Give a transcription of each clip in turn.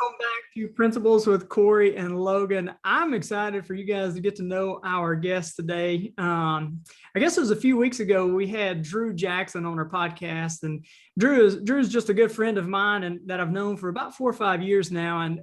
Welcome back to Principles with Cory and Logan. I'm excited for you guys to get to know our guest today. I guess it was a few weeks ago we had Drew Jackson on our podcast, and Drew's just a good friend of mine and that I've known for about 4 or 5 years now. And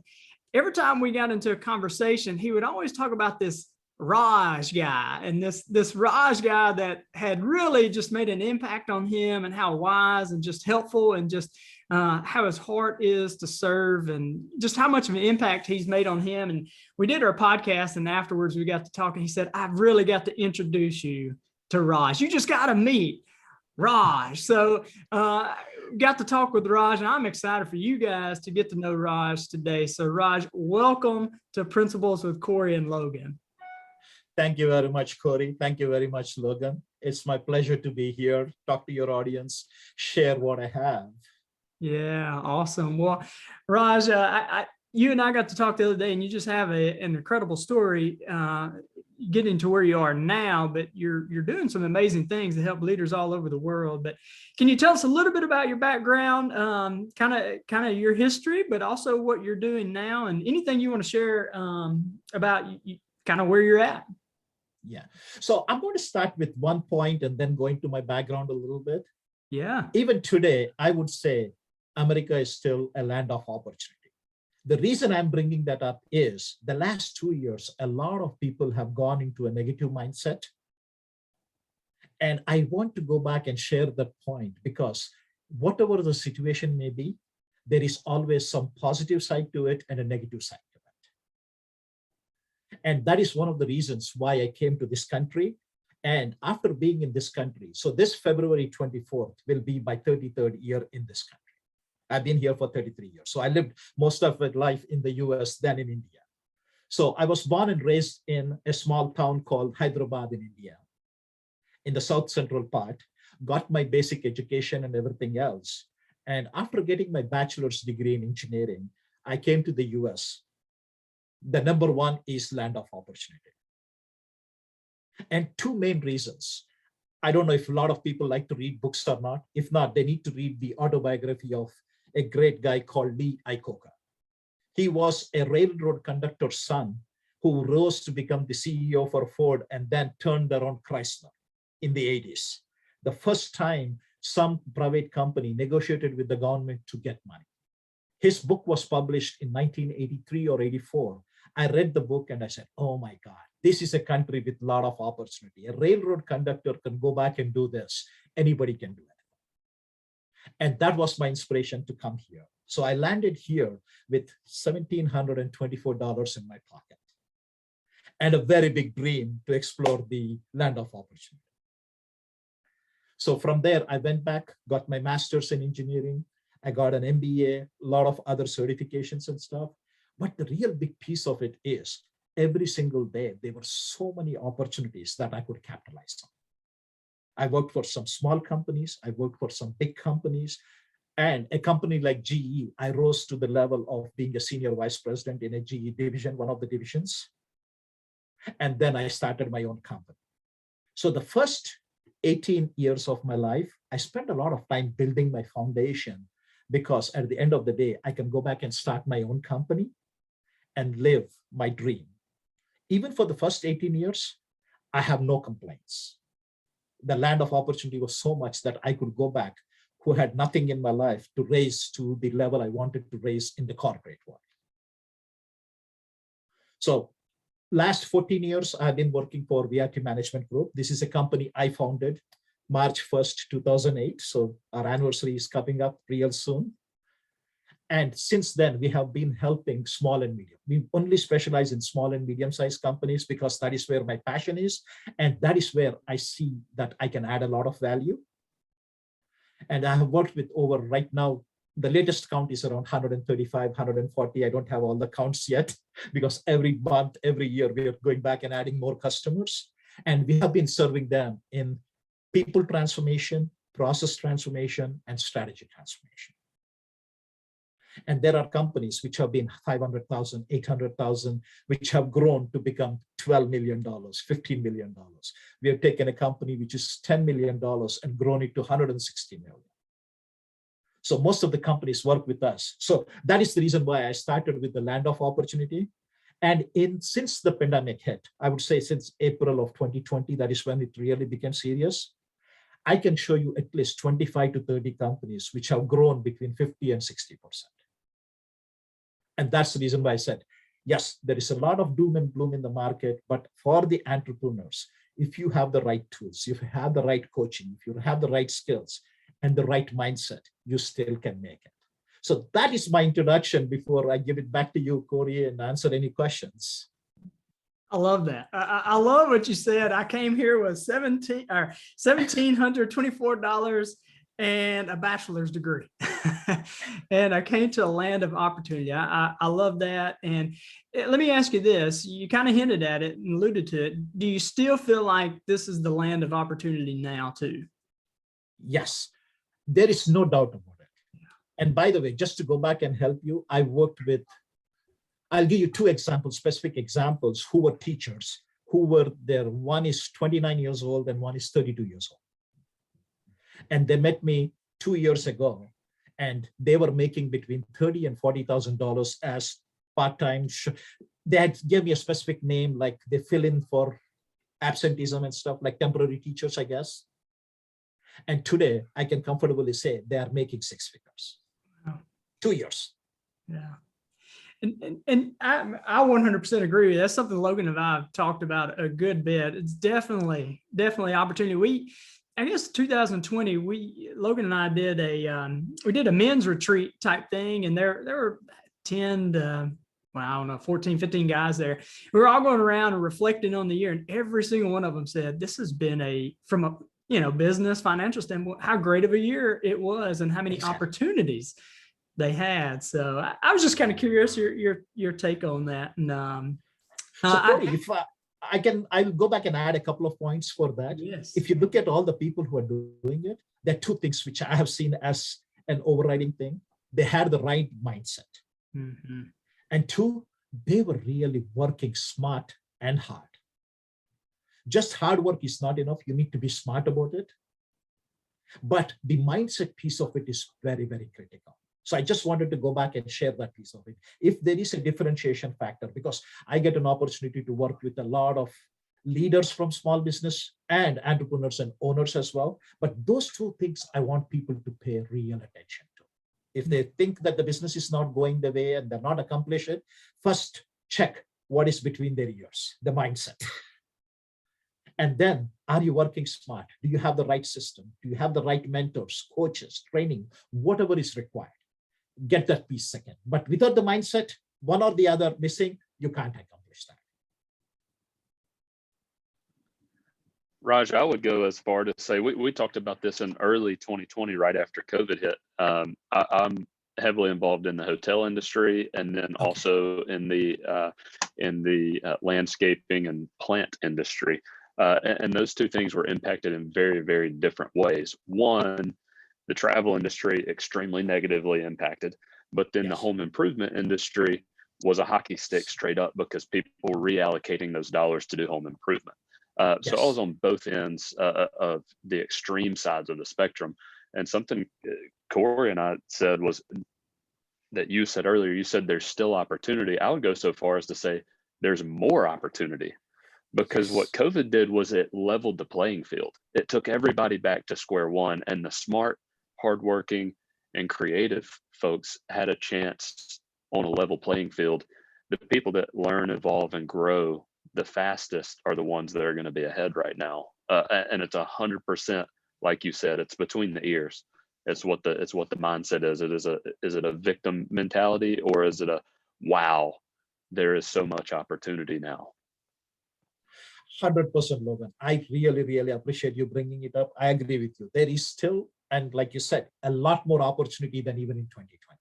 every time we got into a conversation, he would always talk about this Raj guy and this Raj guy that had really just made an impact on him, and how wise and just helpful, and just how his heart is to serve, and just how much of an impact he's made on him. And we did our podcast, and afterwards we got to talking. He said, I've really got to introduce you to Raj. You just got to meet Raj. So got to talk with Raj, and I'm excited for you guys to get to know Raj today. So Raj, welcome to Principles with Cory and Logan. Thank you very much, Cory. Thank you very much, Logan. It's my pleasure to be here, talk to your audience, share what I have. Yeah, awesome. Well, Raj, you and I got to talk the other day, and you just have an incredible story getting to where you are now, but you're doing some amazing things to help leaders all over the world. But can you tell us a little bit about your background, kind of your history, but also what you're doing now, and anything you want to share about kind of where you're at? Yeah. So I'm going to start with one point and then going to my background a little bit. Yeah. Even today, I would say America is still a land of opportunity. The reason I'm bringing that up is the last 2 years, a lot of people have gone into a negative mindset. And I want to go back and share that point, because whatever the situation may be, there is always some positive side to it and a negative side. And that is one of the reasons why I came to this country. And after being in this country, so this February 24th will be my 33rd year in this country. I've been here for 33 years. So I lived most of my life in the US, then in India. So I was born and raised in a small town called Hyderabad in India, in the south central part, got my basic education and everything else. And after getting my bachelor's degree in engineering, I came to the US. The number one is land of opportunity. And two main reasons. I don't know if a lot of people like to read books or not. If not, they need to read the autobiography of a great guy called Lee Iacocca. He was a railroad conductor's son who rose to become the CEO for Ford and then turned around Chrysler in the 80s. The first time some private company negotiated with the government to get money. His book was published in 1983 or 84. I read the book and I said, oh my God, this is a country with a lot of opportunity. A railroad conductor can go back and do this. Anybody can do it. And that was my inspiration to come here. So I landed here with $1,724 in my pocket and a very big dream to explore the land of opportunity. So from there, I went back, got my master's in engineering. I got an MBA, a lot of other certifications and stuff. But the real big piece of it is every single day, there were so many opportunities that I could capitalize on. I worked for some small companies. I worked for some big companies. And a company like GE, I rose to the level of being a senior vice president in a GE division, one of the divisions. And then I started my own company. So the first 18 years of my life, I spent a lot of time building my foundation, because at the end of the day, I can go back and start my own company and live my dream. Even for the first 18 years, I have no complaints. The land of opportunity was so much that I could go back, who had nothing in my life, to raise to the level I wanted to raise in the corporate world. So last 14 years, I've been working for VRT Management Group. This is a company I founded March 1st, 2008. So our anniversary is coming up real soon. And since then, we have been helping small and medium. We only specialize in small and medium-sized companies because that is where my passion is. And that is where I see that I can add a lot of value. And I have worked with over, right now, the latest count is around 135, 140. I don't have all the counts yet, because every month, every year, we are going back and adding more customers. And we have been serving them in people transformation, process transformation, and strategy transformation. And there are companies which have been 500,000, 800,000, which have grown to become $12 million, $15 million. We have taken a company which is $10 million and grown it to $160 million. So most of the companies work with us. So that is the reason why I started with the land of opportunity. And since the pandemic hit, I would say since April of 2020, that is when it really became serious. I can show you at least 25 to 30 companies which have grown between 50 and 60%. And that's the reason why I said, yes, there is a lot of doom and gloom in the market, but for the entrepreneurs, if you have the right tools, if you have the right coaching, if you have the right skills and the right mindset, you still can make it. So that is my introduction before I give it back to you, Cory, and answer any questions. I love that. I love what you said. I came here with $1,724 and a bachelor's degree. And I came to a land of opportunity. I love that. And let me ask you this. You kind of hinted at it and alluded to it. Do you still feel like this is the land of opportunity now too? Yes, there is no doubt about it. And by the way, just to go back and help you, I worked with, I'll give you two examples, specific examples, who were teachers, who were there. One is 29 years old and one is 32 years old. And they met me 2 years ago, and they were making between $30,000 and $40,000 as part-time. They had gave me a specific name, like they fill in for absenteeism and stuff, like temporary teachers, I guess. And today I can comfortably say they are making six figures. Wow. 2 years. Yeah. And I 100% agree with you. That's something Logan and I have talked about a good bit. It's definitely opportunity. I guess 2020, Logan and I did we did a men's retreat type thing, and there were 10 to, well, I don't know, 14, 15 guys there. We were all going around and reflecting on the year, and every single one of them said, this has been from a business, financial standpoint, how great of a year it was and how many opportunities they had. So I was just kind of curious your take on that. And so Cory, if I'll go back and add a couple of points for that. Yes. If you look at all the people who are doing it, there are two things which I have seen as an overriding thing. They had the right mindset. Mm-hmm. And two, they were really working smart and hard. Just hard work is not enough. You need to be smart about it. But the mindset piece of it is very, very critical. So I just wanted to go back and share that piece of it. If there is a differentiation factor, because I get an opportunity to work with a lot of leaders from small business and entrepreneurs and owners as well. But those two things I want people to pay real attention to. If they think that the business is not going the way and they're not accomplishing it, first check what is between their ears, the mindset. And then, are you working smart? Do you have the right system? Do you have the right mentors, coaches, training, whatever is required? Get that piece second. But without the mindset, one or the other missing, you can't accomplish that. Raj, I would go as far to say, we talked about this in early 2020, right after COVID hit. I'm heavily involved in the hotel industry, and then also in the landscaping and plant industry. And those two things were impacted in very, very different ways. One, the travel industry extremely negatively impacted, but then the home improvement industry was a hockey stick straight up because people were reallocating those dollars to do home improvement. So I was on both ends of the extreme sides of the spectrum. And something Cory and I said was that you said earlier, you said there's still opportunity. I would go so far as to say there's more opportunity. Because what COVID did was it leveled the playing field. It took everybody back to square one, and the smart, hardworking, and creative folks had a chance on a level playing field. The people that learn, evolve, and grow the fastest are the ones that are going to be ahead right now. And it's 100%, like you said, it's between the ears. It's what the mindset is. Is it a victim mentality, or is it a wow, there is so much opportunity now? 100%, Logan. I really, really appreciate you bringing it up. I agree with you. There is still, and like you said, a lot more opportunity than even in 2020.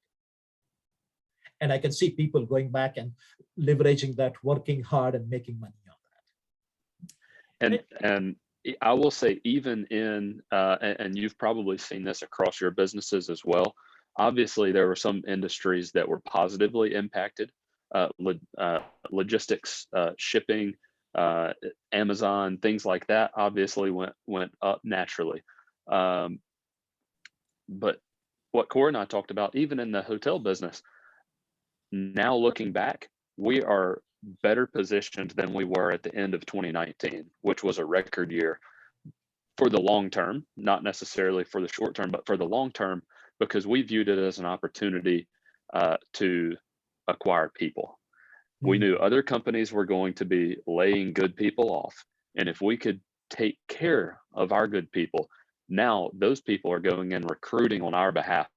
And I can see people going back and leveraging that, working hard and making money on that. And I will say, even in, and you've probably seen this across your businesses as well, obviously there were some industries that were positively impacted, logistics, shipping, Amazon, things like that obviously went up naturally. But what Cory and I talked about, even in the hotel business, now looking back, we are better positioned than we were at the end of 2019, which was a record year for the long term, not necessarily for the short term, but for the long term, because we viewed it as an opportunity to acquire people. We knew other companies were going to be laying good people off. And if we could take care of our good people, now those people are going and recruiting on our behalf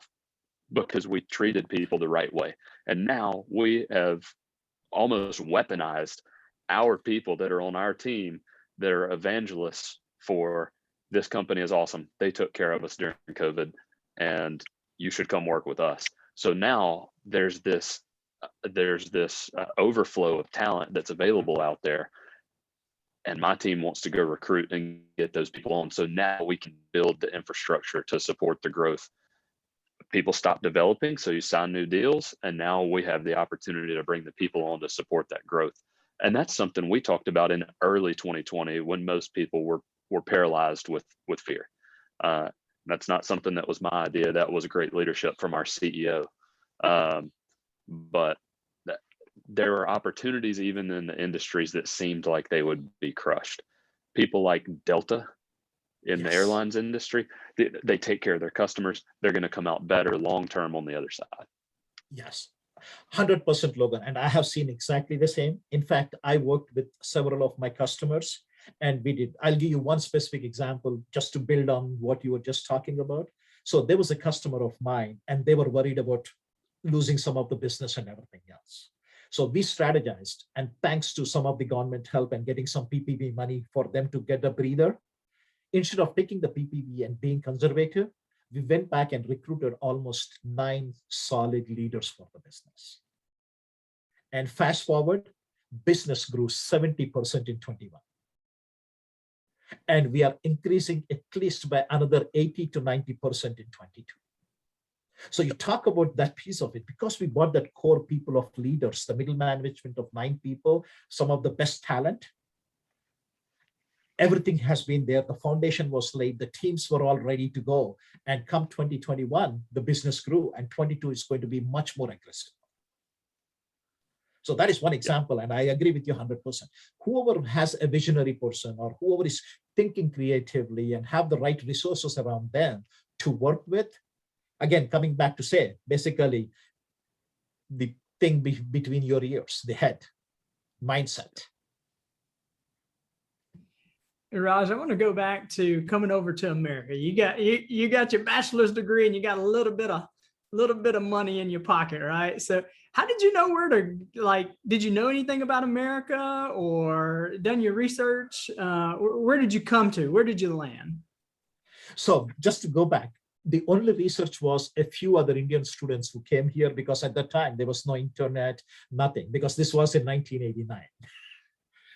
because we treated people the right way. And now we have almost weaponized our people that are on our team that are evangelists for this company is awesome. They took care of us during COVID and you should come work with us. So now there's this overflow of talent that's available out there. And my team wants to go recruit and get those people on. So now we can build the infrastructure to support the growth. People stop developing, so you sign new deals, and now we have the opportunity to bring the people on to support that growth. And that's something we talked about in early 2020 when most people were paralyzed with fear. That's not something that was my idea. That was great leadership from our CEO. But there are opportunities even in the industries that seemed like they would be crushed. People like Delta in the airlines industry, they take care of their customers. They're going to come out better long-term on the other side. Yes, 100% Logan. And I have seen exactly the same. In fact, I worked with several of my customers and I'll give you one specific example just to build on what you were just talking about. So there was a customer of mine and they were worried about losing some of the business and everything else. So we strategized, and thanks to some of the government help and getting some PPP money for them to get a breather, instead of taking the PPP and being conservative, we went back and recruited almost 9 solid leaders for the business. And fast forward, business grew 70% in 21. And we are increasing at least by another 80 to 90% in 22. So you talk about that piece of it, because we bought that core people of leaders, the middle management of 9 people, some of the best talent. Everything has been there. The foundation was laid. The teams were all ready to go. And come 2021, the business grew, and 22 is going to be much more aggressive. So that is one example. And I agree with you 100%. Whoever has a visionary person or whoever is thinking creatively and have the right resources around them to work with, again, coming back to say, basically the thing between your ears, the head, mindset. Raj, I want to go back to coming over to America. You got your bachelor's degree and you got a little bit of money in your pocket, right? So how did you know where to, did you know anything about America or done your research? Where did you come to? Where did you land? So just to go back, the only research was a few other Indian students who came here, because at that time there was no internet, nothing, because this was in 1989.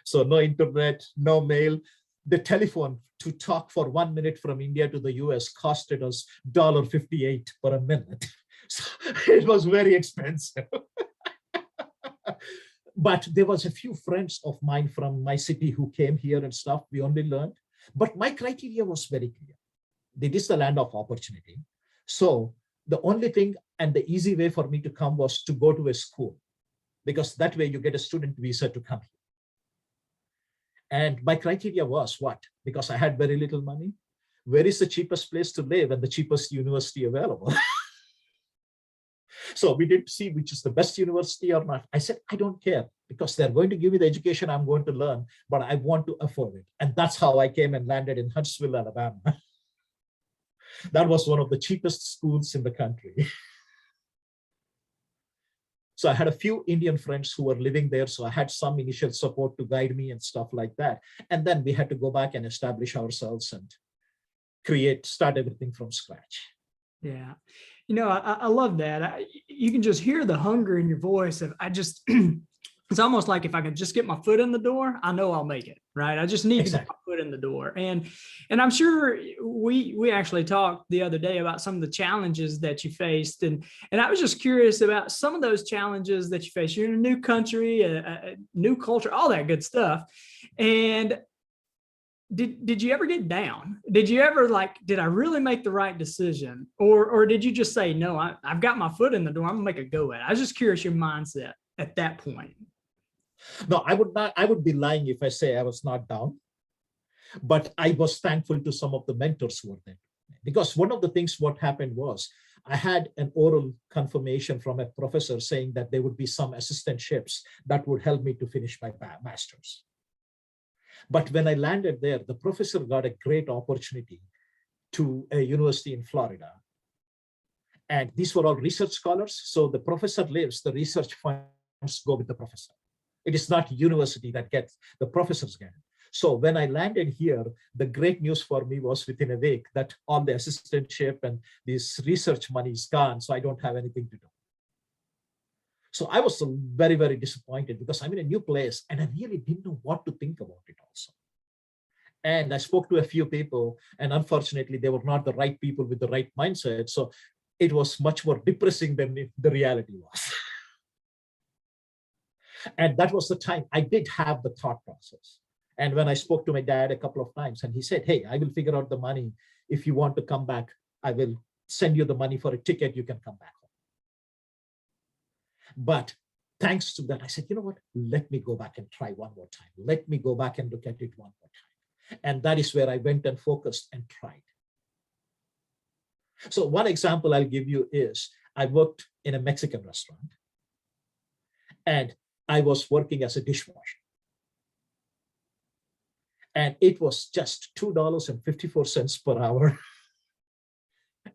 So no internet, no mail. The telephone to talk for 1 minute from India to the US costed us $1.58 per minute. So it was very expensive. But there was a few friends of mine from my city who came here and stuff. We only learned. But my criteria was very clear. It is the land of opportunity. So the only thing and the easy way for me to come was to go to a school, because that way you get a student visa to come here. And my criteria was what? Because I had very little money. Where is the cheapest place to live and the cheapest university available? So we didn't see which is the best university or not. I said, I don't care, because they're going to give me the education I'm going to learn, but I want to afford it. And that's how I came and landed in Huntsville, Alabama. That was one of the cheapest schools in the country. So I had a few Indian friends who were living there. So I had some initial support to guide me and stuff like that. And then we had to go back and establish ourselves and start everything from scratch. Yeah. I love that. You can just hear the hunger in your voice of, it's almost like if I could just get my foot in the door, I know I'll make it, right? I just need to get my foot in the door. And I'm sure we actually talked the other day about some of the challenges that you faced. And I was just curious about some of those challenges that you faced. You're in a new country, a new culture, all that good stuff. And did you ever get down? Did you ever did I really make the right decision? Or did you just say, no, I've got my foot in the door, I'm gonna make a go at it? I was just curious your mindset at that point. No, I would be lying if I say I was not down, but I was thankful to some of the mentors who were there. Because one of the things what happened was I had an oral confirmation from a professor saying that there would be some assistantships that would help me to finish my master's. But when I landed there, the professor got a great opportunity to a university in Florida. And these were all research scholars. So the professor lives, the research funds go with the professor. It is not university that gets, the professors get it. So when I landed here, the great news for me was within a week that all the assistantship and this research money is gone. So I don't have anything to do. So I was very, very disappointed because I'm in a new place and I really didn't know what to think about it also. And I spoke to a few people and unfortunately they were not the right people with the right mindset. So it was much more depressing than the reality was. And that was the time I did have the thought process. And when I spoke to my dad a couple of times and he said, hey, I will figure out the money. If you want to come back, I will send you the money for a ticket. You can come back home. But thanks to that, I said, you know what, let me go back and try one more time. Let me go back and look at it one more time. And that is where I went and focused and tried. So one example I'll give you is I worked in a Mexican restaurant and I was working as a dishwasher. And it was just $2.54 per hour.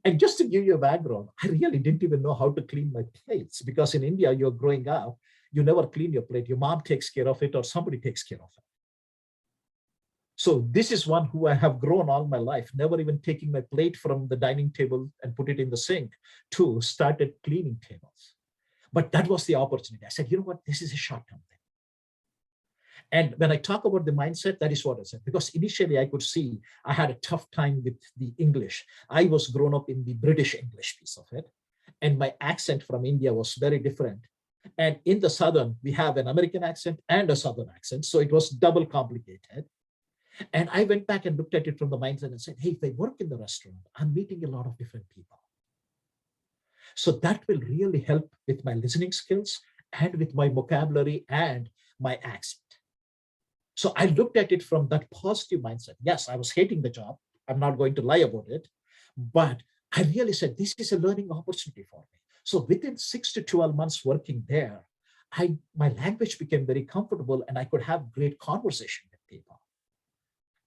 And just to give you a background, I really didn't even know how to clean my plates because in India, you're growing up, you never clean your plate. Your mom takes care of it or somebody takes care of it. So this is one who I have grown all my life, never even taking my plate from the dining table and put it in the sink to started cleaning tables. But that was the opportunity. I said, you know what, this is a short-term thing. And when I talk about the mindset, that is what I said, because initially I could see I had a tough time with the English. I was grown up in the British English piece of it. And my accent from India was very different. And in the Southern, we have an American accent and a Southern accent. So it was double complicated. And I went back and looked at it from the mindset and said, hey, if I work in the restaurant, I'm meeting a lot of different people. So that will really help with my listening skills and with my vocabulary and my accent. So I looked at it from that positive mindset. Yes, I was hating the job. I'm not going to lie about it. But I really said, this is a learning opportunity for me. So within 6 to 12 months working there, my language became very comfortable and I could have great conversation with people.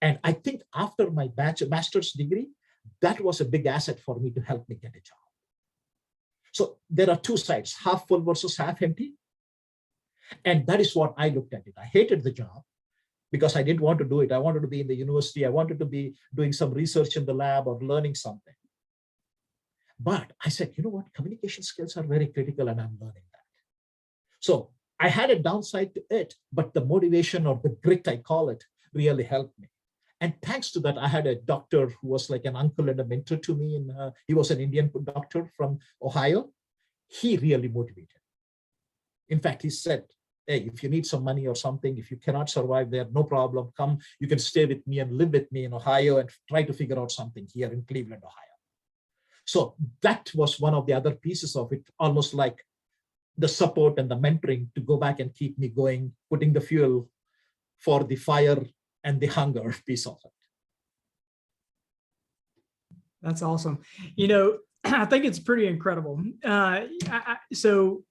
And I think after my master's degree, that was a big asset for me to help me get a job. So there are two sides, half full versus half empty. And that is what I looked at it. I hated the job because I didn't want to do it. I wanted to be in the university. I wanted to be doing some research in the lab or learning something. But I said, you know what, communication skills are very critical and I'm learning that. So I had a downside to it, but the motivation or the grit, I call it, really helped me. And thanks to that, I had a doctor who was like an uncle and a mentor to me. And he was an Indian doctor from Ohio. He really motivated. In fact, he said, hey, if you need some money or something, if you cannot survive there, no problem, come, you can stay with me and live with me in Ohio and try to figure out something here in Cleveland, Ohio. So that was one of the other pieces of it, almost like the support and the mentoring to go back and keep me going, putting the fuel for the fire and the hunger piece of it. That's awesome. You know, I think it's pretty incredible. So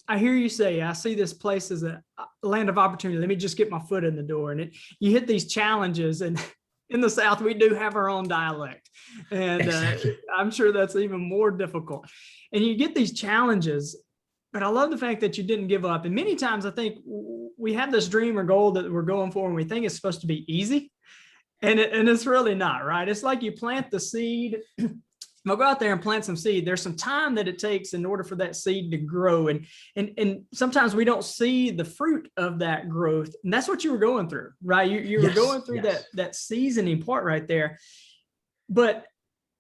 I hear you say, I see this place as a land of opportunity. Let me just get my foot in the door. And you hit these challenges. And in the South, we do have our own dialect. And exactly. I'm sure that's even more difficult. And you get these challenges. But I love the fact that you didn't give up. And many times I think we have this dream or goal that we're going for and we think it's supposed to be easy. And it's really not, right? It's like you plant the seed. I'll go out there and plant some seed. There's some time that it takes in order for that seed to grow. And sometimes we don't see the fruit of that growth. And that's what you were going through, right? You were going through that seasoning part right there. But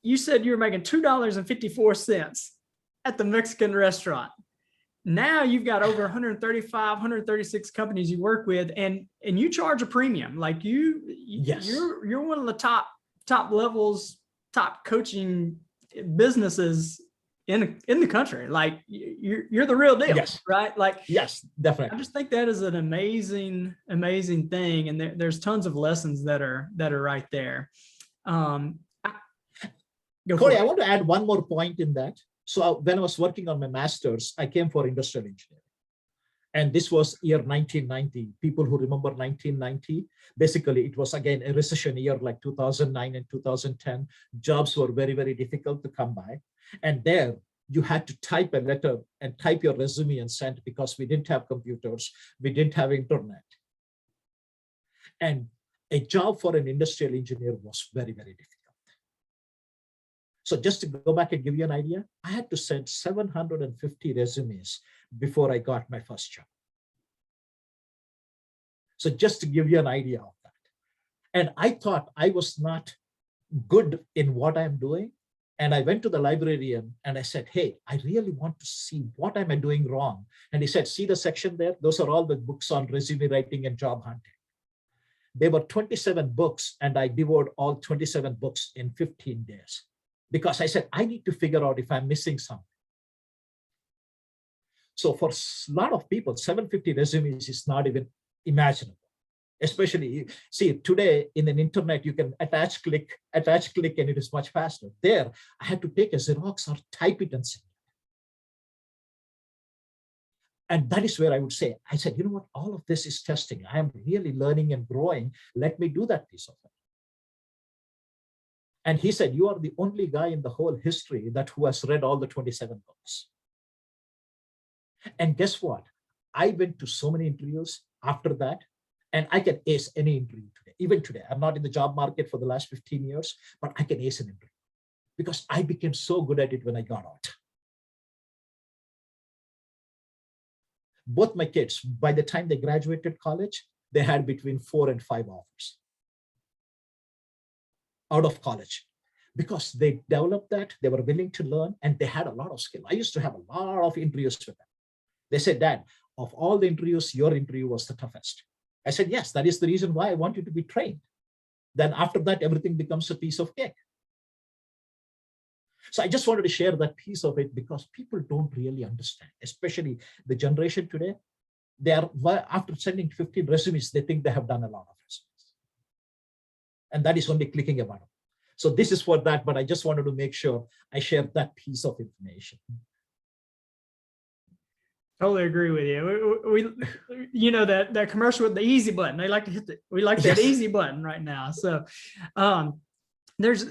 you said you were making $2.54 at the Mexican restaurant. now you've got over 135, 136 companies you work with, and you charge a premium. Like Yes. you're one of the top levels, top coaching businesses in the country. Like you're the real deal. Yes. Right? Like, yes, definitely. I just think that is an amazing thing, and there's tons of lessons that are right there. Cory, I want to add one more point in that. So when I was working on my master's, I came for industrial engineering. And this was year 1990. People who remember 1990, basically it was again a recession year like 2009 and 2010. Jobs were very, very difficult to come by. And there you had to type a letter and type your resume and send, because we didn't have computers, we didn't have internet. And a job for an industrial engineer was very, very difficult. So just to go back and give you an idea, I had to send 750 resumes before I got my first job. So just to give you an idea of that. And I thought I was not good in what I'm doing. And I went to the librarian and I said, hey, I really want to see what am I doing wrong. And he said, see the section there? Those are all the books on resume writing and job hunting. There were 27 books, and I devoured all 27 books in 15 days. Because I said, I need to figure out if I'm missing something. So for a lot of people, 750 resumes is not even imaginable. Especially, see, today in an internet, you can attach, click, and it is much faster. There, I had to take a Xerox or type it and send it. And that is where I would say, I said, you know what, all of this is testing. I am really learning and growing. Let me do that piece of it. And he said, you are the only guy in the whole history who has read all the 27 books. And guess what? I went to so many interviews after that, and I can ace any interview today. Even today, I'm not in the job market for the last 15 years, but I can ace an interview because I became so good at it when I got out. Both my kids, by the time they graduated college, they had between 4 and 5 offers out of college, because they developed that, they were willing to learn, and they had a lot of skill. I used to have a lot of interviews with them. They said, Dad, of all the interviews, your interview was the toughest. I said, yes, that is the reason why I want you to be trained. Then after that, everything becomes a piece of cake. So I just wanted to share that piece of it, because people don't really understand, especially the generation today. They are, after sending 15 resumes, they think they have done a lot of resumes. And that is only clicking a button. So this is for that, but I just wanted to make sure I share that piece of information. Totally agree with you. We you know, that commercial with the easy button. They like to hit we like that easy button right now. So there's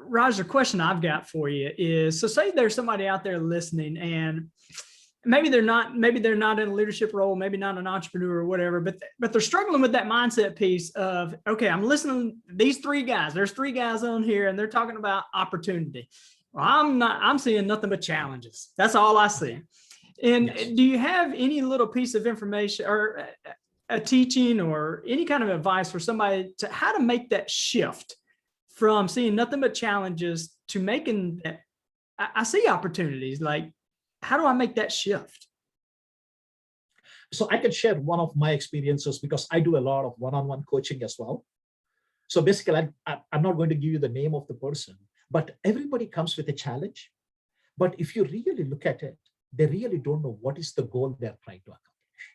Raj, the question I've got for you is, so say there's somebody out there listening, and maybe they're not in a leadership role, maybe not an entrepreneur or whatever, but they're struggling with that mindset piece of, okay, I'm listening to these 3 guys. There's 3 guys on here, and they're talking about opportunity. Well, I'm seeing nothing but challenges. That's all I see. And yes. Do you have any little piece of information or a teaching or any kind of advice for somebody to how to make that shift from seeing nothing but challenges to making that I see opportunities? Like, how do I make that shift? So I can share one of my experiences, because I do a lot of one-on-one coaching as well. So basically, I'm not going to give you the name of the person, but everybody comes with a challenge. But if you really look at it, they really don't know what is the goal they're trying to accomplish.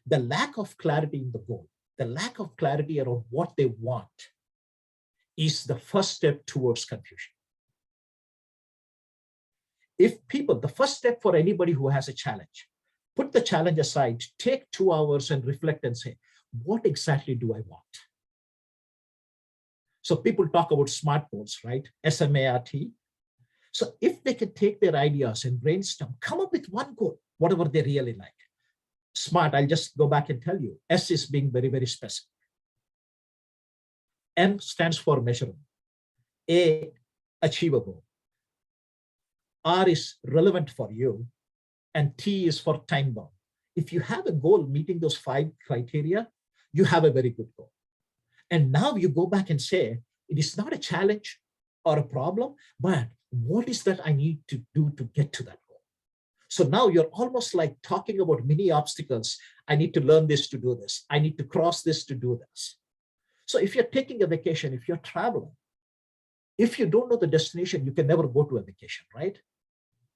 The lack of clarity in the goal, the lack of clarity around what they want is the first step towards confusion. If people, the first step for anybody who has a challenge, put the challenge aside, take 2 hours and reflect and say, what exactly do I want? So people talk about SMART goals, right? SMART. So if they can take their ideas and brainstorm, come up with one goal, whatever they really like. SMART, I'll just go back and tell you. S is being very, very specific. M stands for measurable. A, achievable. R is relevant for you. And T is for time bound. If you have a goal meeting those 5 criteria, you have a very good goal. And now you go back and say, it is not a challenge or a problem, but what is that I need to do to get to that goal? So now you're almost like talking about mini obstacles. I need to learn this to do this. I need to cross this to do this. So if you're taking a vacation, if you're traveling, if you don't know the destination, you can never go to a vacation, right?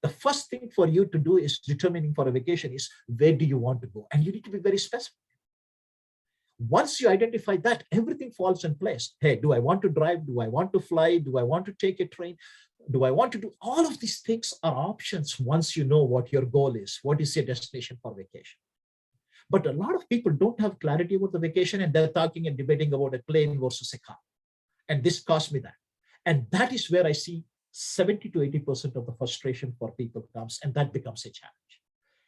The first thing for you to do is determining for a vacation is where do you want to go? And you need to be very specific. Once you identify that, everything falls in place. Hey, do I want to drive? Do I want to fly? Do I want to take a train? Do I want to do all of these things are options once you know what your goal is, what is your destination for vacation. But a lot of people don't have clarity about the vacation and they're talking and debating about a plane versus a car. And this cost me that. And that is where I see 70 to 80% of the frustration for people comes, and that becomes a challenge.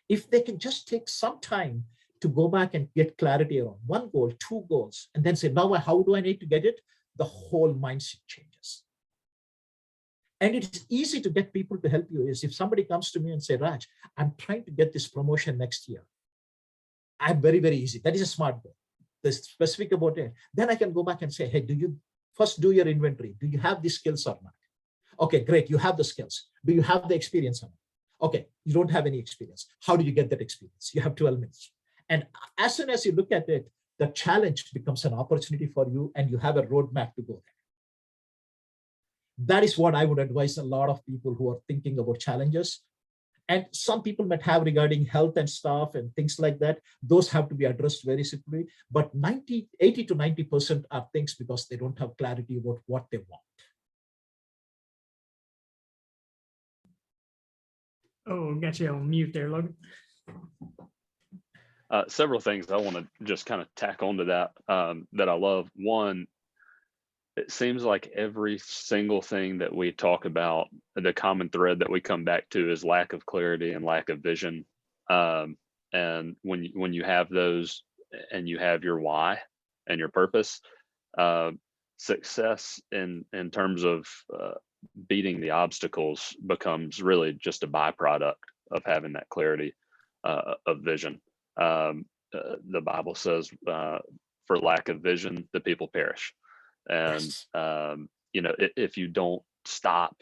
If they can just take some time to go back and get clarity around one goal, two goals, and then say, now how do I need to get it? The whole mindset changes. And it's easy to get people to help you is if somebody comes to me and say, Raj, I'm trying to get this promotion next year. I'm very, very easy. That is a smart goal. They're specific about it. Then I can go back and say, hey, do you first do your inventory? Do you have the skills or not? Okay, great. You have the skills. Do you have the experience or not? Okay, you don't have any experience. How do you get that experience? You have 12 minutes. And as soon as you look at it, the challenge becomes an opportunity for you and you have a roadmap to go there. That is what I would advise a lot of people who are thinking about challenges. And some people might have regarding health and stuff and things like that. Those have to be addressed very simply. But 80 to 90% are things because they don't have clarity about what they want. Oh, got you on mute there, Logan. Several things I want to just kind of tack onto that that I love. One, it seems like every single thing that we talk about, the common thread that we come back to is lack of clarity and lack of vision. And when you have those and you have your why and your purpose, success in terms of beating the obstacles becomes really just a byproduct of having that clarity of vision. The Bible says, for lack of vision, the people perish. And, Yes. If you don't stop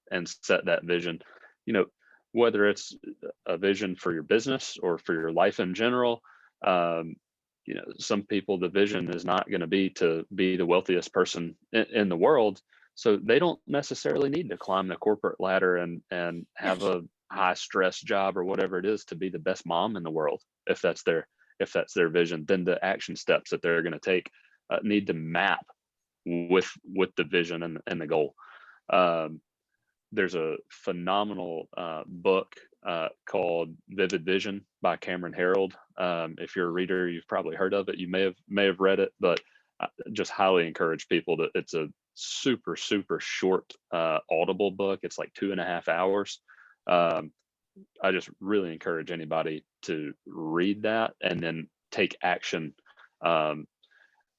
and set that vision, whether it's a vision for your business or for your life in general, some people, the vision is not going to be to be the wealthiest person in the world. So they don't necessarily need to climb the corporate ladder and have a high stress job or whatever it is to be the best mom in the world. If that's their vision, then the action steps that they're going to take need to map with the vision and the goal. There's a phenomenal book called Vivid Vision by Cameron Herold. If you're a reader, you've probably heard of it. You may have read it, but I just highly encourage people that it's a super, super short Audible book. It's like 2.5 hours. I just really encourage anybody to read that and then take action.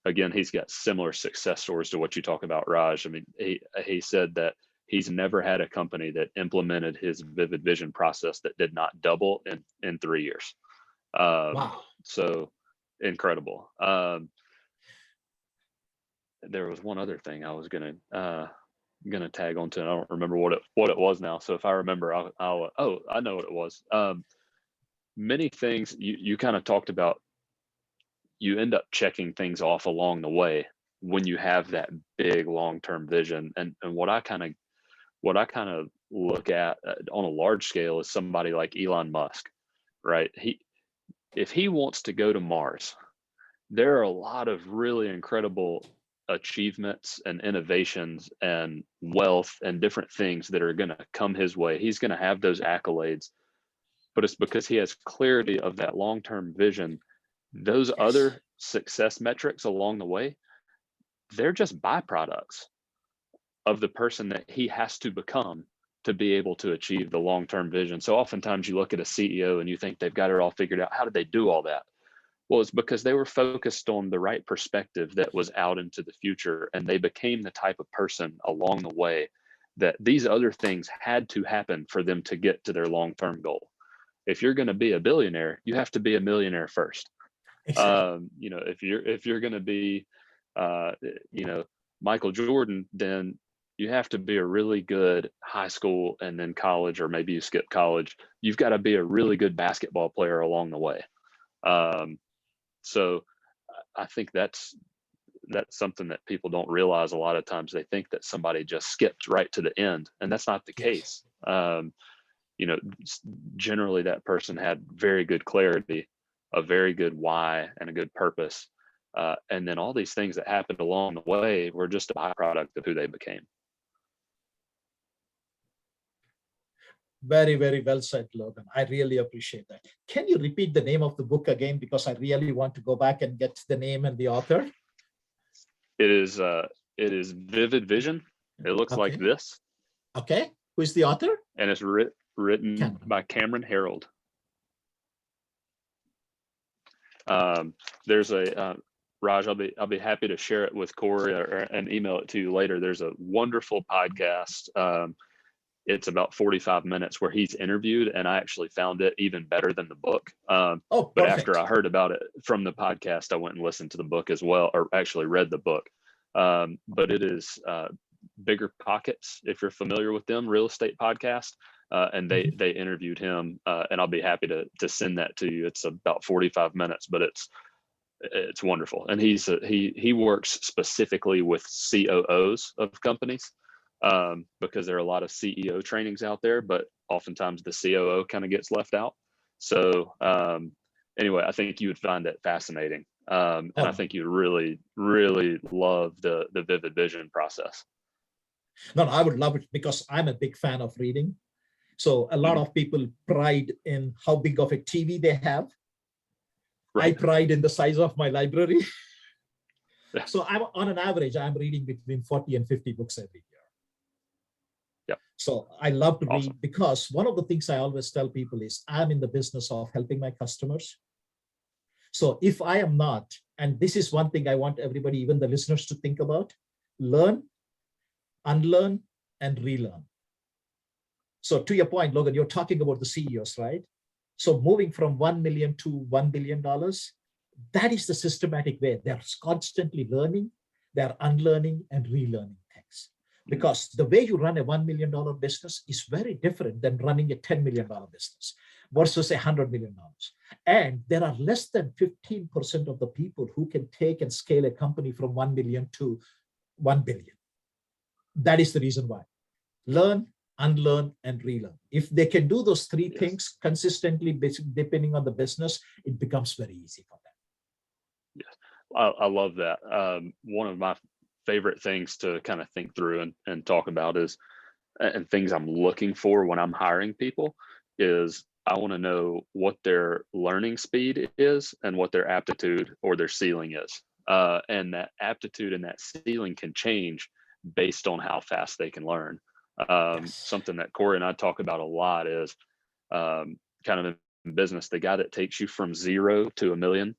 Again, he's got similar success stories to what you talk about, Raj. I mean, he said that he's never had a company that implemented his Vivid Vision process that did not double in 3 years. Wow. So incredible. There was one other thing I was gonna tag onto. I don't remember what it was now. So if I remember, I'll I know what it was. Many things you kind of talked about. You end up checking things off along the way when you have that big long-term vision. And what I kind of look at on a large scale is somebody like Elon Musk, right? If he wants to go to Mars, there are a lot of really incredible achievements and innovations and wealth and different things that are going to come his way. He's going to have those accolades, but it's because he has clarity of that long-term vision. Those other success metrics along the way, they're just byproducts of the person that he has to become to be able to achieve the long-term vision. So oftentimes you look at a CEO and you think they've got it all figured out. How did they do all that? Well, it's because they were focused on the right perspective that was out into the future, and they became the type of person along the way that these other things had to happen for them to get to their long-term goal. If you're going to be a billionaire, you have to be a millionaire first. Exactly. If you're going to be, Michael Jordan, then you have to be a really good high school and then college, or maybe you skip college. You've got to be a really good basketball player along the way. So I think that's something that people don't realize. A lot of times they think that somebody just skipped right to the end, and that's not the case. You know, generally that person had very good clarity, a very good why, and a good purpose. And then all these things that happened along the way were just a byproduct of who they became. Very, very well said, Logan. I really appreciate that. Can you repeat the name of the book again? Because I really want to go back and get the name and the author. It is Vivid Vision. It looks like this. Okay. Who is the author? And it's written by Cameron Herold. There's a Raj, I'll be happy to share it with Cory and email it to you later. There's a wonderful podcast. It's about 45 minutes where he's interviewed, and I actually found it even better than the book. But after I heard about it from the podcast, I went and listened to the book as well, or actually read the book. But it is Bigger Pockets, if you're familiar with them, real estate podcast. And they interviewed him, and I'll be happy to send that to you. It's about 45 minutes, but it's wonderful. And he works specifically with COOs of companies, because there are a lot of CEO trainings out there, but oftentimes the COO kind of gets left out. So anyway, I think you would find it fascinating. And I think you'd really, really love the Vivid Vision process. No, I would love it because I'm a big fan of reading. So a lot of people pride in how big of a TV they have. Right. I pride in the size of my library. So I'm on an average, I'm reading between 40 and 50 books every year. Yep. So I love to read because one of the things I always tell people is I'm in the business of helping my customers. So if I am not, and this is one thing I want everybody, even the listeners, to think about, learn, unlearn, and relearn. So to your point, Logan, you're talking about the CEOs, right? So moving from 1 million to $1 billion, that is the systematic way. They're constantly learning, they're unlearning and relearning things. Because the way you run a $1 million business is very different than running a $10 million business versus $100 million. And there are less than 15% of the people who can take and scale a company from 1 million to 1 billion. That is the reason why. Learn, unlearn, and relearn. If they can do those three things consistently, depending on the business, it becomes very easy for them. Yes, I love that. One of my favorite things to kind of think through and talk about is, and things I'm looking for when I'm hiring people, is I want to know what their learning speed is and what their aptitude or their ceiling is. And that aptitude and that ceiling can change based on how fast they can learn. Something that Cory and I talk about a lot is kind of in business, the guy that takes you from 0 to 1 million,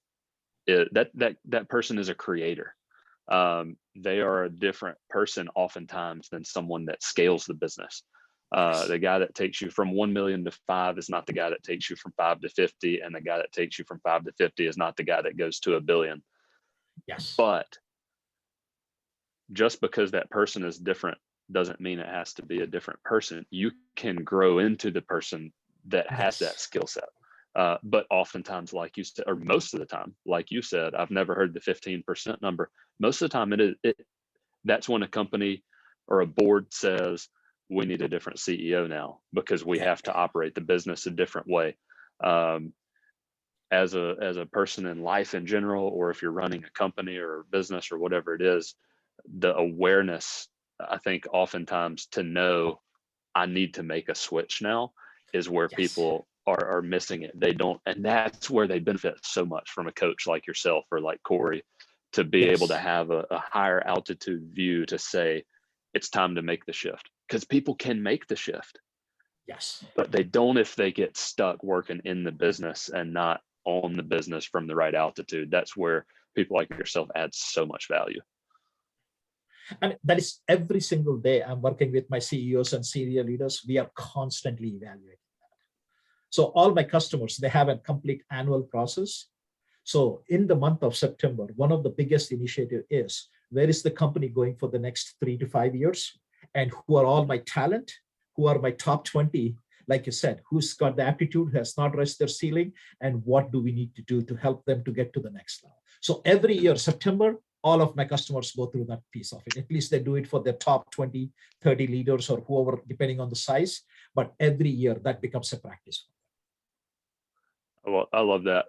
that person is a creator. They are a different person oftentimes than someone that scales the business. The guy that takes you from 1 million to 5 is not the guy that takes you from 5 to 50, and the guy that takes you from 5 to 50 is not the guy that goes to 1 billion. Yes. But just because that person is different doesn't mean it has to be a different person. You can grow into the person that has that skill set. But oftentimes, like you said, or most of the time, like you said, I've never heard the 15% number. Most of the time, that's when a company or a board says, we need a different CEO now because we have to operate the business a different way. As a person in life in general, or if you're running a company or a business or whatever it is, the awareness, I think oftentimes to know I need to make a switch now is where people are missing it. They don't, and that's where they benefit so much from a coach like yourself or like Cory, to be able to have a higher altitude view to say, it's time to make the shift, because people can make the shift. Yes. But they don't if they get stuck working in the business and not on the business from the right altitude. That's where people like yourself add so much value. And that is every single day I'm working with my CEOs and senior leaders. We are constantly evaluating that. So all my customers, they have a complete annual process. So in the month of September, one of the biggest initiative is, where is the company going for the next 3 to 5 years? and who are all my talent, who are my top 20, like you said, who's got the aptitude, who has not reached their ceiling, and what do we need to do to help them to get to the next level. So every year, September, all of my customers go through that piece of it. At least they do it for their top 20, 30 leaders or whoever, depending on the size. But every year that becomes a practice. Well, I love that.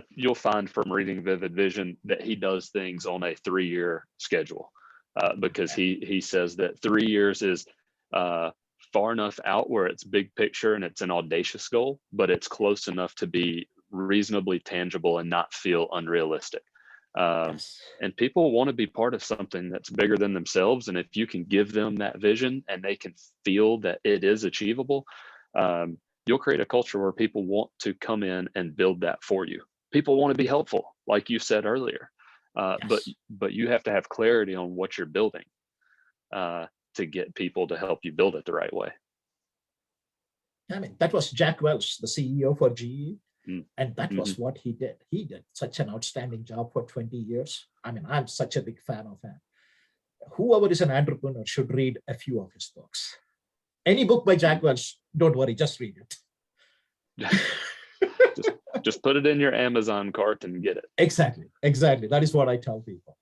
You'll find from reading Vivid Vision that he does things on a 3-year schedule, because he says that 3 years is far enough out where it's big picture and it's an audacious goal, but it's close enough to be reasonably tangible and not feel unrealistic. And people want to be part of something that's bigger than themselves. And if you can give them that vision and they can feel that it is achievable, you'll create a culture where people want to come in and build that for you. People want to be helpful, like you said earlier, but you have to have clarity on what you're building to get people to help you build it the right way. I mean, that was Jack Welch, the CEO for GE. And that was what he did. He did such an outstanding job for 20 years. I mean, I'm such a big fan of him. Whoever is an entrepreneur should read a few of his books. Any book by Jack Welch, don't worry, just read it. just put it in your Amazon cart and get it. Exactly. That is what I tell people.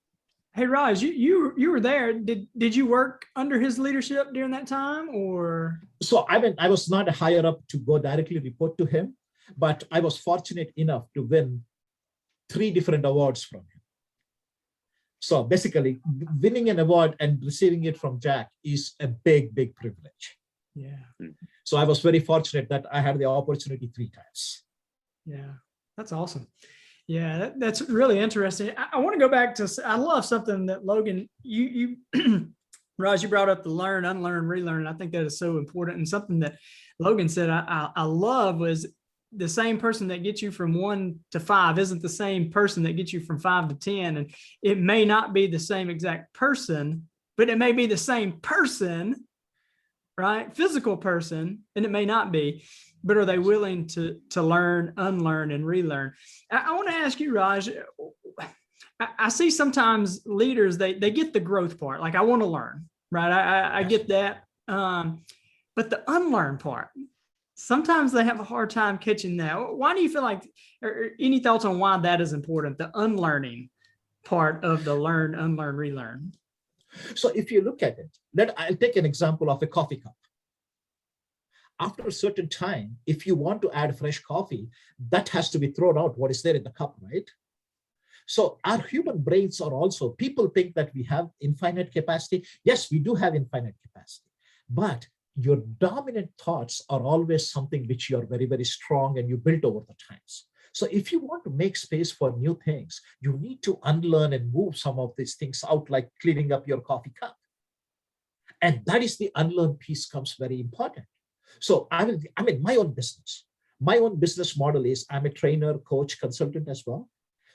Hey, Raj, you were there. Did you work under his leadership during that time, or? So I was not higher up to go directly report to him, but I was fortunate enough to win 3 different awards from him. So basically, winning an award and receiving it from Jack is a big, big privilege. Yeah. So I was very fortunate that I had the opportunity 3 times. Yeah, that's awesome. Yeah, that's really interesting. I want to go back to, I love something that Logan, you Raj, you brought up the learn, unlearn, relearn. I think that is so important. And something that Logan said I love was the same person that gets you from 1 to 5 isn't the same person that gets you from 5 to 10. And it may not be the same exact person, but it may be the same person, right? Physical person, and it may not be. But are they willing to learn, unlearn, and relearn? I want to ask you, Raj, I see sometimes leaders, they get the growth part. Like, I want to learn, right? I get that. But the unlearn part, sometimes they have a hard time catching that. Why do you feel like, or any thoughts on why that is important, the unlearning part of the learn, unlearn, relearn? So if you look at it, I'll take an example of a coffee cup. After a certain time, if you want to add fresh coffee, that has to be thrown out, what is there in the cup, right? So our human brains are also, people think that we have infinite capacity. Yes, we do have infinite capacity, but your dominant thoughts are always something which you are very, very strong and you build over the times. So if you want to make space for new things, you need to unlearn and move some of these things out, like cleaning up your coffee cup. And that is the unlearn piece comes very important. So I'm in my own business. My own business model is I'm a trainer, coach, consultant as well.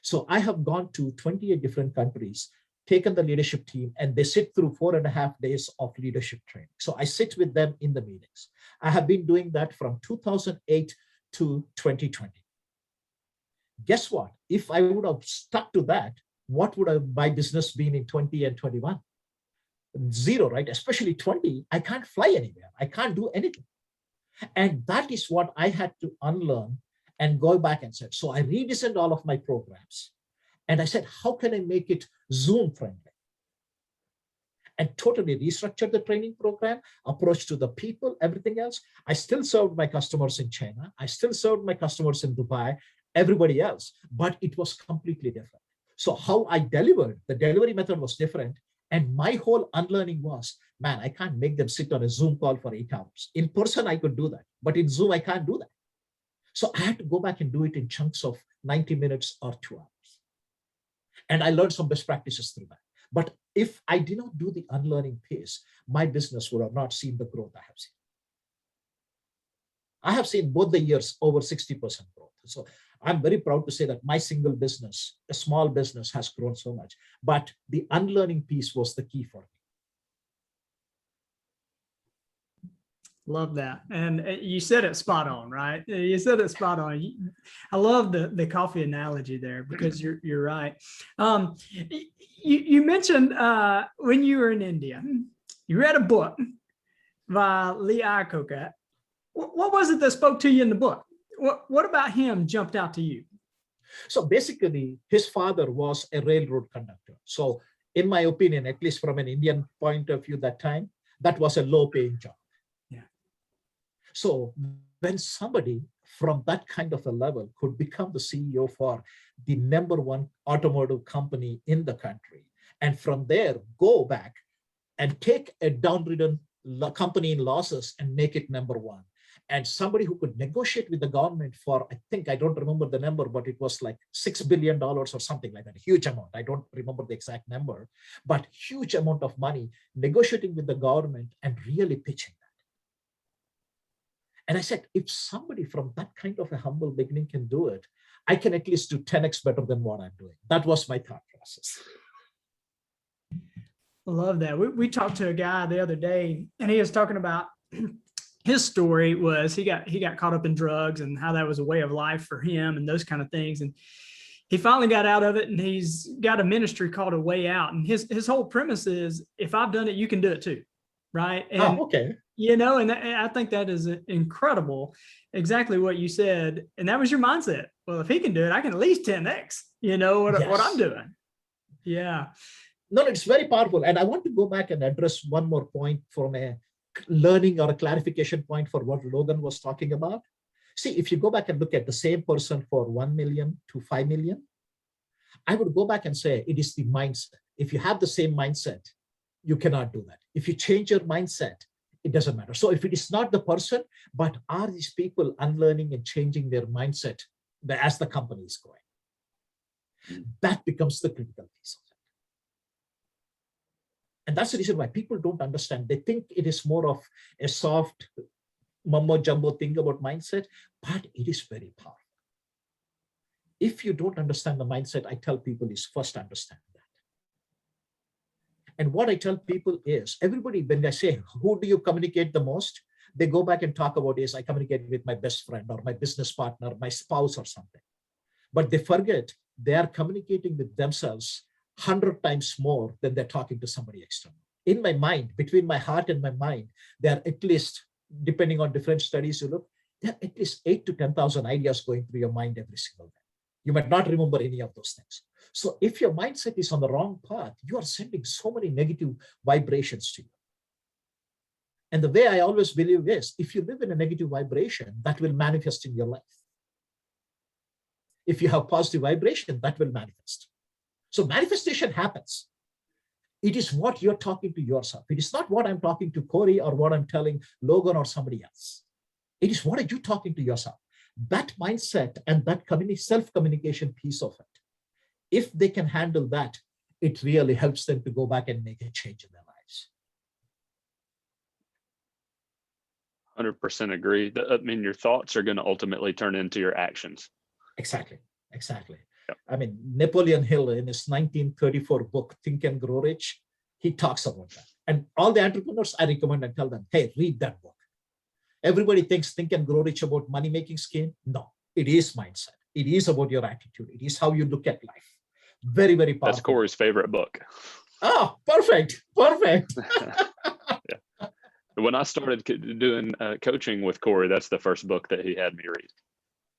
So I have gone to 28 different countries, taken the leadership team, and they sit through 4.5 days of leadership training. So I sit with them in the meetings. I have been doing that from 2008 to 2020. Guess what? If I would have stuck to that, what would have my business been in 20 and 21? 0, right? Especially 20, I can't fly anywhere. I can't do anything. And that is what I had to unlearn and go back and said. So I redesigned all of my programs. And I said, how can I make it Zoom friendly? And totally restructured the training program, approach to the people, everything else. I still served my customers in China. I still served my customers in Dubai, everybody else, but it was completely different. So how I delivered, the delivery method was different. And my whole unlearning was, man, I can't make them sit on a Zoom call for 8 hours. In person, I could do that, but in Zoom, I can't do that. So I had to go back and do it in chunks of 90 minutes or 2 hours. And I learned some best practices through that. But if I did not do the unlearning piece, my business would have not seen the growth I have seen. I have seen both the years over 60% growth. So I'm very proud to say that my single business, a small business, has grown so much. But the unlearning piece was the key for me. Love that. And you said it spot on, right? You said it spot on. I love the coffee analogy there, because you're right. You mentioned when you were in India, you read a book by Lee Iacocca. What was it that spoke to you in the book? What about him jumped out to you? So basically, his father was a railroad conductor. So in my opinion, at least from an Indian point of view that time, that was a low-paying job. Yeah. So when somebody from that kind of a level could become the CEO for the #1 automotive company in the country, and from there go back and take a downridden company in losses and make it #1, and somebody who could negotiate with the government for, I think, I don't remember the number, but it was like $6 billion or something like that, a huge amount. I don't remember the exact number, but huge amount of money negotiating with the government and really pitching that. And I said, if somebody from that kind of a humble beginning can do it, I can at least do 10x better than what I'm doing. That was my thought process. I love that. We talked to a guy the other day, and he was talking about his story was he got caught up in drugs and how that was a way of life for him and those kind of things. And he finally got out of it, and he's got a ministry called A Way Out. And his whole premise is, if I've done it, you can do it too. Right. And, okay. You know, and I think that is incredible. Exactly what you said. And that was your mindset. Well, if he can do it, I can at least 10x, you know, what I'm doing. Yeah. No, it's very powerful. And I want to go back and address one more point from a learning or a clarification point for what Logan was talking about. See, if you go back and look at the same person for 1 million to 5 million, I would go back and say it is the mindset. If you have the same mindset, you cannot do that. If you change your mindset, it doesn't matter. So if it is not the person, but are these people unlearning and changing their mindset as the company is growing? That becomes the critical piece of it. And that's the reason why people don't understand. They think it is more of a soft mumbo jumbo thing about mindset, but it is very powerful. If you don't understand the mindset, I tell people is first understand that. And what I tell people is, everybody, when I say, who do you communicate the most? They go back and talk about is, I communicate with my best friend or my business partner, my spouse or something. But they forget they are communicating with themselves 100 times more than they're talking to somebody external. In my mind, between my heart and my mind, there are at least, depending on different studies you look, there are at least 8,000 to 10,000 ideas going through your mind every single day. You might not remember any of those things. So if your mindset is on the wrong path, you are sending so many negative vibrations to you. And the way I always believe is, if you live in a negative vibration, that will manifest in your life. If you have positive vibration, that will manifest. So manifestation happens. It is what you're talking to yourself. It is not what I'm talking to Cory or what I'm telling Logan or somebody else. It is what are you talking to yourself. That mindset and that self-communication piece of it, if they can handle that, it really helps them to go back and make a change in their lives. 100% agree. I mean, your thoughts are going to ultimately turn into your actions. Exactly. Yep. I mean, Napoleon Hill in his 1934 book, Think and Grow Rich, he talks about that. And all the entrepreneurs, I recommend and tell them, hey, read that book. Everybody thinks Think and Grow Rich about money-making scheme. No, it is mindset. It is about your attitude. It is how you look at life. Very, very powerful. That's Cory's favorite book. Oh, perfect. Yeah. When I started doing coaching with Cory, that's the first book that he had me read.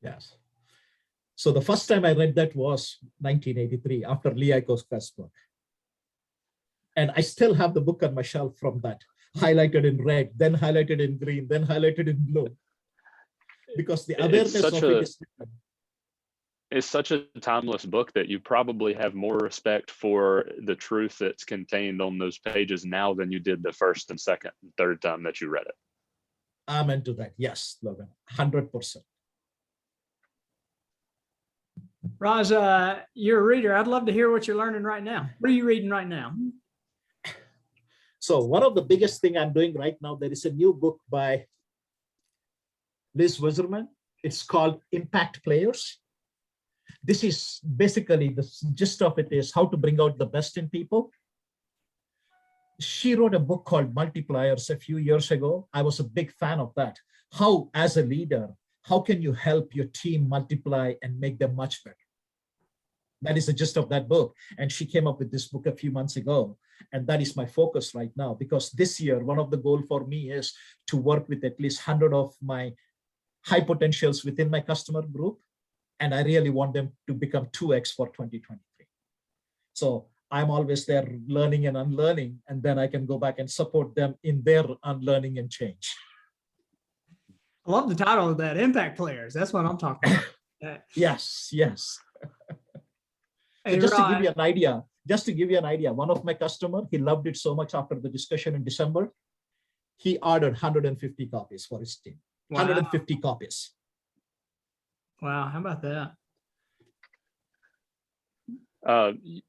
Yes. So the first time I read that was 1983 after Lee Iacocca's book. And I still have the book on my shelf from that, highlighted in red, then highlighted in green, then highlighted in blue. Because the awareness of it is different. It's such a timeless book that you probably have more respect for the truth that's contained on those pages now than you did the first and second and third time that you read it. Amen to that. Yes, Logan, 100%. Raj, you're a reader. I'd love to hear what you're learning right now. What are you reading right now? So one of the biggest thing I'm doing right now, there is a new book by Liz Wiserman. It's called Impact Players. This is basically the gist of it is how to bring out the best in people. She wrote a book called Multipliers a few years ago. I was a big fan of that. How, as a leader, how can you help your team multiply and make them much better? That is the gist of that book. And she came up with this book a few months ago. And that is my focus right now, because this year, one of the goals for me is to work with at least 100 of my high potentials within my customer group. And I really want them to become 2x for 2023. So I'm always there learning and unlearning, and then I can go back and support them in their unlearning and change. I love the title of that, Impact Players. That's what I'm talking about. Yes, yes. Hey, So just to Raj, give you an idea, one of my customer, he loved it so much after the discussion in December, he ordered 150 copies for his team. wow. 150 copies. Wow, how about that?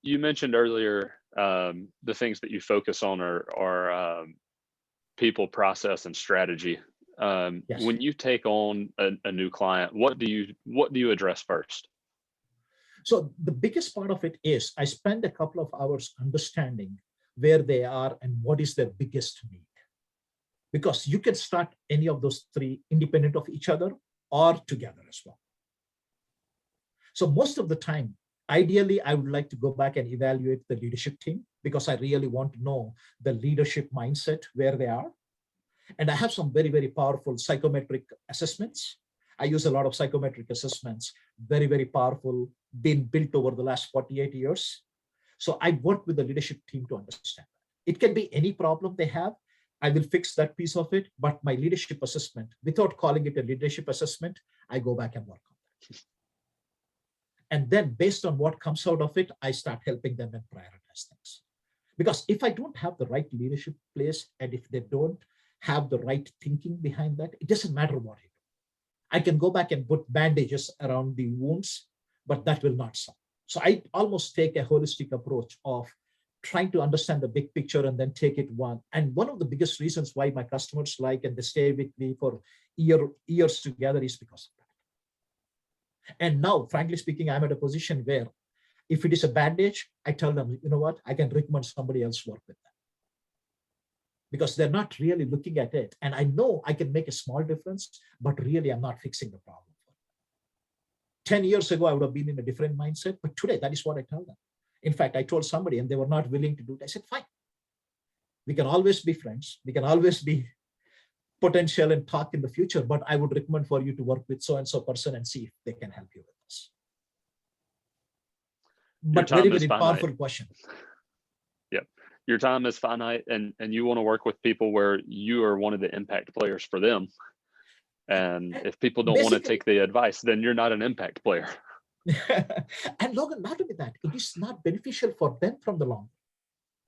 You mentioned earlier the things that you focus on are people, process, and strategy. Yes. When you take on a new client, what do you address first? So the biggest part of it is I spend a couple of hours understanding where they are and what is their biggest need. Because you can start any of those three independent of each other or together as well. So most of the time, ideally, I would like to go back and evaluate the leadership team, because I really want to know the leadership mindset, where they are. And I have some very, very powerful psychometric assessments. I use a lot of psychometric assessments, very, very powerful, been built over the last 48 years. So I work with the leadership team to understand that. It can be any problem they have. I will fix that piece of it, but my leadership assessment, without calling it a leadership assessment, I go back and work on that. And then based on what comes out of it, I start helping them and prioritize things. Because if I don't have the right leadership place, and if they don't have the right thinking behind that, it doesn't matter what I do. I can go back and put bandages around the wounds, but that will not solve. So I almost take a holistic approach of trying to understand the big picture and then take it one. And one of the biggest reasons why my customers like and they stay with me for years together is because of that. And now, frankly speaking, I'm at a position where if it is a bandage, I tell them, you know what, I can recommend somebody else work with them. Because they're not really looking at it. And I know I can make a small difference, but really I'm not fixing the problem. 10 years ago, I would have been in a different mindset, but today that is what I tell them. In fact, I told somebody and they were not willing to do it. I said, fine. We can always be friends. We can always be potential and talk in the future, but I would recommend for you to work with so-and-so person and see if they can help you with this. But very, very powerful question. Yep. Your time is finite, and you want to work with people where you are one of the impact players for them. And if people don't want to take the advice, then you're not an impact player. And Logan, not only that, it is not beneficial for them from the long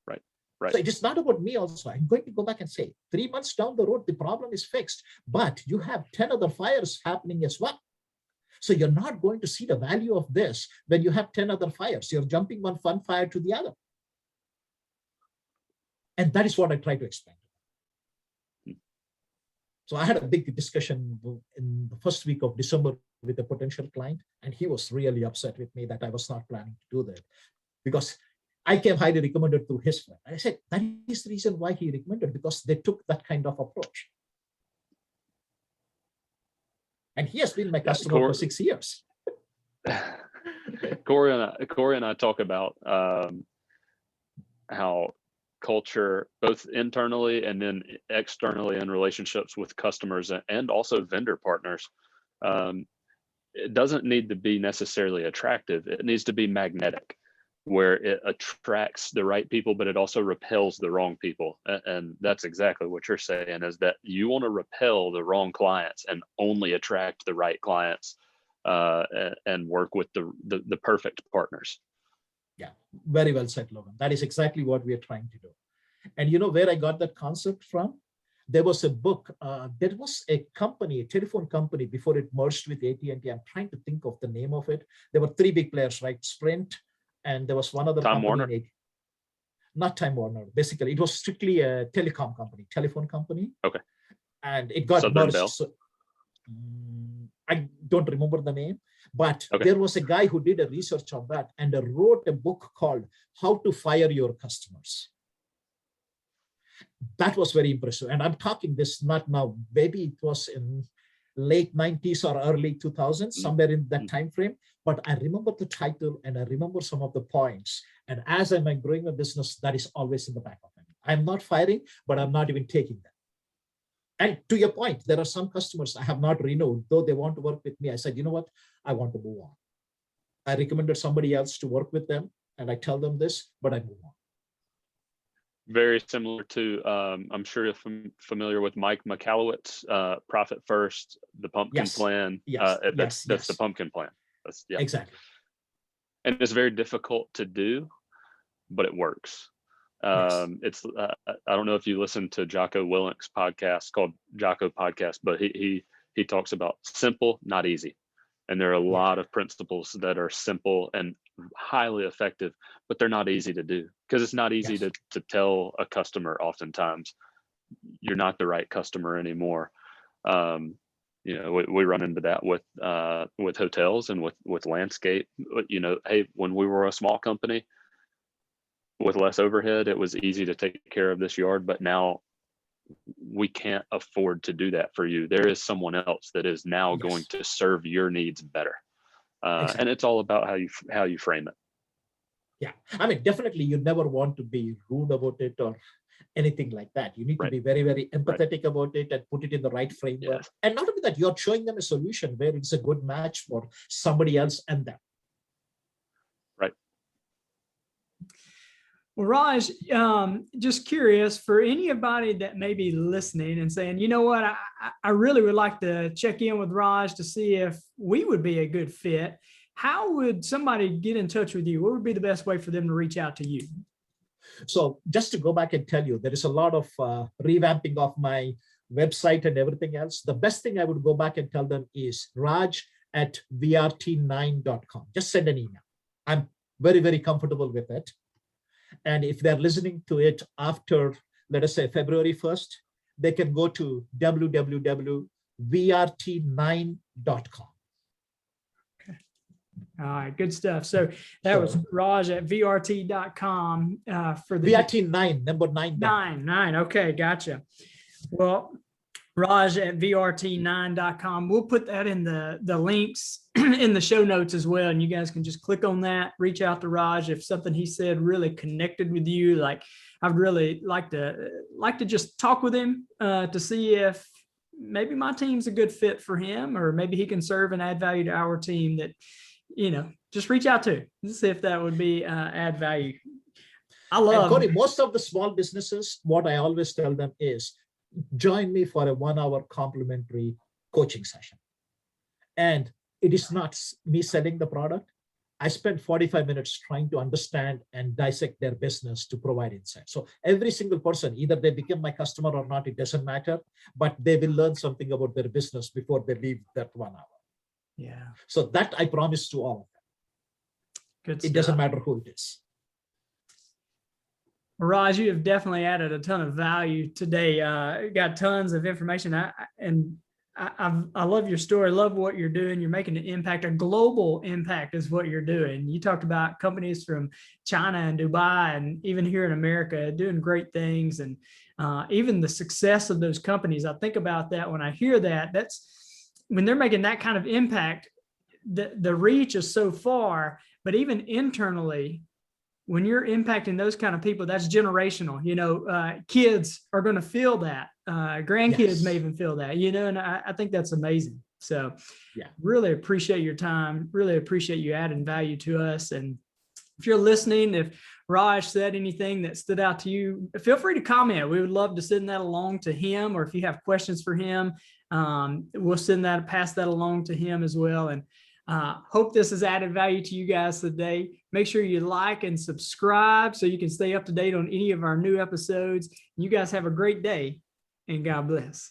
run. Right. So it is not about me also. I'm going to go back and say, 3 months down the road, the problem is fixed, but you have 10 other fires happening as well. So you're not going to see the value of this when you have 10 other fires. You're jumping one fire to the other. And that is what I try to explain. So I had a big discussion in the first week of December with a potential client, and he was really upset with me that I was not planning to do that, because I came highly recommended through his friend. I said, that is the reason why he recommended, because they took that kind of approach. And he has been my customer for 6 years. Cory and I talk about how culture, both internally and then externally in relationships with customers and also vendor partners, it doesn't need to be necessarily attractive. It needs to be magnetic, where it attracts the right people, but it also repels the wrong people. And that's exactly what you're saying, is that you want to repel the wrong clients and only attract the right clients, and work with the perfect partners. Yeah, very well said, Logan. That is exactly what we are trying to do. And you know where I got that concept from? There was a book, there was a company, a telephone company, before it merged with AT&T. I'm trying to think of the name of it. There were 3 big players, right? Sprint, and there was one other Time company. Warner? Not Time Warner. Basically, it was strictly a telecom company, telephone company. Okay. And it got Southern merged. Bell? So, I don't remember the name, but Okay. there was a guy who did a research on that and wrote a book called How to Fire Your Customers. That was very impressive. And I'm talking this not now, maybe it was in late 90s or early 2000s, somewhere in that time frame. But I remember the title and I remember some of the points. And as I'm growing a business, that is always in the back of my mind. I'm not firing, but I'm not even taking them. And to your point, there are some customers I have not renewed, though they want to work with me. I said, you know what? I want to move on. I recommended somebody else to work with them, and I tell them this, but I move on. Very similar to, I'm sure you're familiar with Mike McAllowitz, Profit First, the Pumpkin Plan. That's the Pumpkin Plan. That's, exactly. And it's very difficult to do, but it works. It's I don't know if you listen to Jocko Willink's podcast called Jocko Podcast, but he talks about simple, not easy. And there are a lot of principles that are simple and highly effective, but they're not easy to do, because it's not easy to tell a customer oftentimes you're not the right customer anymore. You know, we run into that with hotels and with landscape. You know, hey, when we were a small company with less overhead, it was easy to take care of this yard, but now we can't afford to do that for you. There is someone else that is now going to serve your needs better. And it's all about how you frame it. Yeah, I mean, definitely you never want to be rude about it or anything like that. You need to be very, very empathetic about it and put it in the right framework. And not only that, you're showing them a solution where it's a good match for somebody else and them. Right. Well, Raj, just curious, for anybody that may be listening and saying, you know what, I really would like to check in with Raj to see if we would be a good fit. How would somebody get in touch with you? What would be the best way for them to reach out to you? So just to go back and tell you, there is a lot of revamping of my website and everything else. The best thing I would go back and tell them is raj@vrt9.com. Just send an email. I'm very, very comfortable with it. And if they're listening to it after, let us say, February 1st, they can go to www.vrt9.com. Okay. All right, good stuff. So that was Raj at vrt.com for the VRT9, number 9. Nine. Okay, gotcha. Well, Raj at vrt9.com. We'll put that in the links in the show notes as well. And you guys can just click on that, reach out to Raj. If something he said really connected with you, like I'd really like to just talk with him to see if maybe my team's a good fit for him, or maybe he can serve and add value to our team, that, you know, just reach out to see if that would be add value. I love Cory, most of the small businesses, what I always tell them is, join me for a 1-hour complimentary coaching session. And it is not me selling the product. I spend 45 minutes trying to understand and dissect their business to provide insight. So every single person, either they become my customer or not, it doesn't matter, but they will learn something about their business before they leave that 1 hour. Yeah. So that I promise to all of them. Good stuff. It doesn't matter who it is. Raj, you have definitely added a ton of value today. Got tons of information. I love your story. I love what you're doing. You're making an impact, a global impact is what you're doing. You talked about companies from China and Dubai and even here in America doing great things. And even the success of those companies, I think about that when I hear that. That's when they're making that kind of impact, the reach is so far, but even internally, when you're impacting those kind of people, that's generational. You know, kids are going to feel that. Grandkids may even feel that, you know, and I think that's amazing. So really appreciate your time. Really appreciate you adding value to us. And if you're listening, if Raj said anything that stood out to you, feel free to comment. We would love to send that along to him, or if you have questions for him, we'll pass that along to him as well. And hope this has added value to you guys today. Make sure you like and subscribe so you can stay up to date on any of our new episodes. You guys have a great day, and God bless.